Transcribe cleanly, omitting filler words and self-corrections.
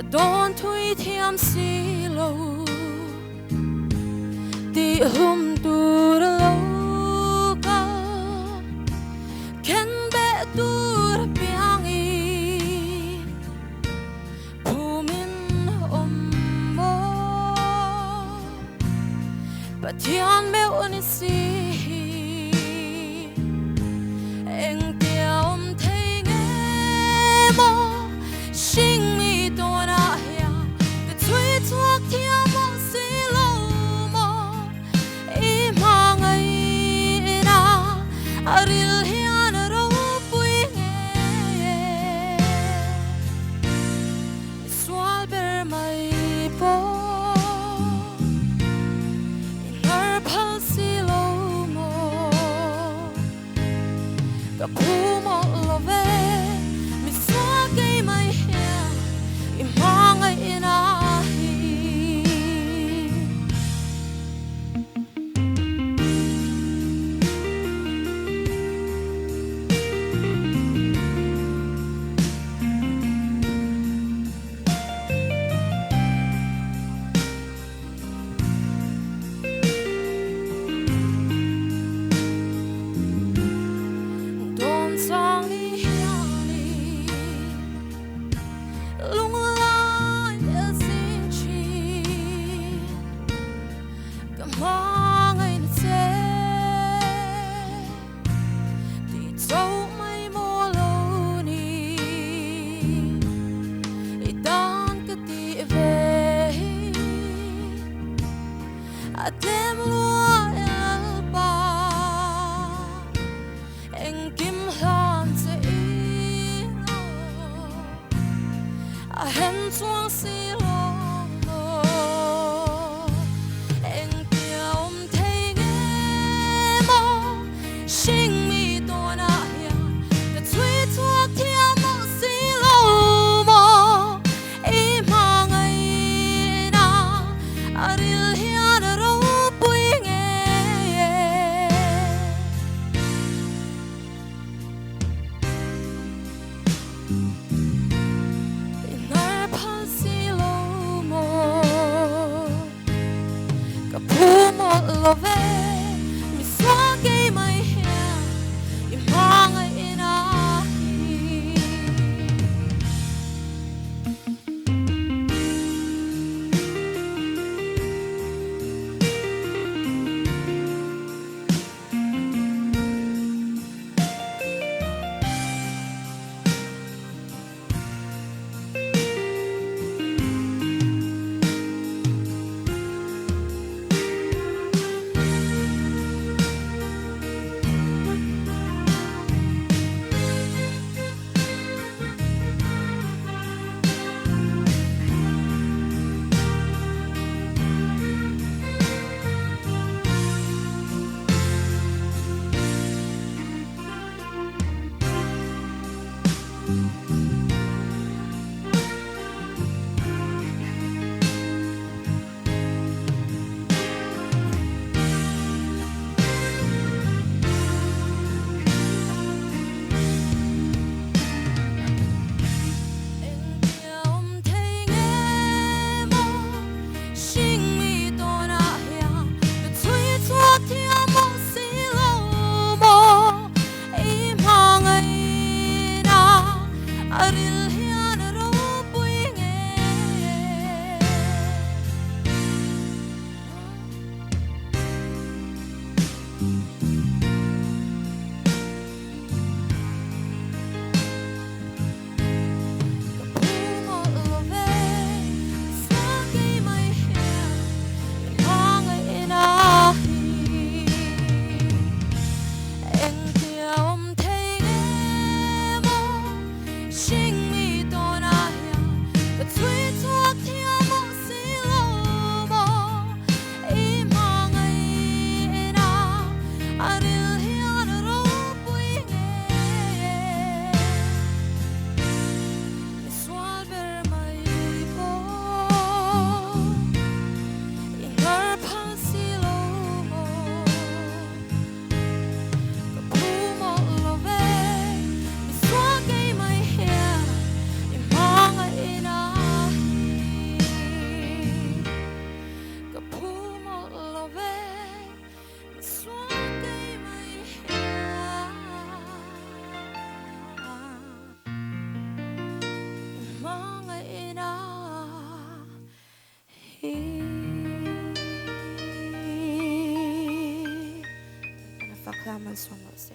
đón thui thiam xì lâu đi hôm tu lâu ca khen bé tu biang y phù min mo bà thiên bé ôn si anh tiêu thấy nghe mơ sinh mi tôi đã hiểu cái thuê thuốc thiam mơ xí lâu mơ ý mà ngày na aril hian hruaitute nghe swal ber mai po inar phal xí lâu mơ gặp phù mơ love mi xóa cây mai hian imang ay inahi Don sang ni hiani lung lai xin chi cầm mang ngày sẽ đi dấu mây mùa lâu ni itan cái ti về đêm lúa ba anh kim lan sẽ hẹn xuống xí lâu anh tiêu thấy nghe mơ sinh mi tôi đã hiểu cái thuê thuốc thiam mơ xí lâu mơ ý mà ngày na aril hian hruaitute nghe inar phal xí lâu mơ gặp phù mơ love mi xóa cây mai hian imang ay inahi anh tiêu thấy nghe mơ sinh mi tôi đã hiểu cái thuê thuốc thiam mơ xí lâu mơ ý mà ngày na aril hian hruaitute nghe phù mơ love mi xóa cây mai hian imang ay inahi anh tiêu thấy nghe mơ sinh man song lo se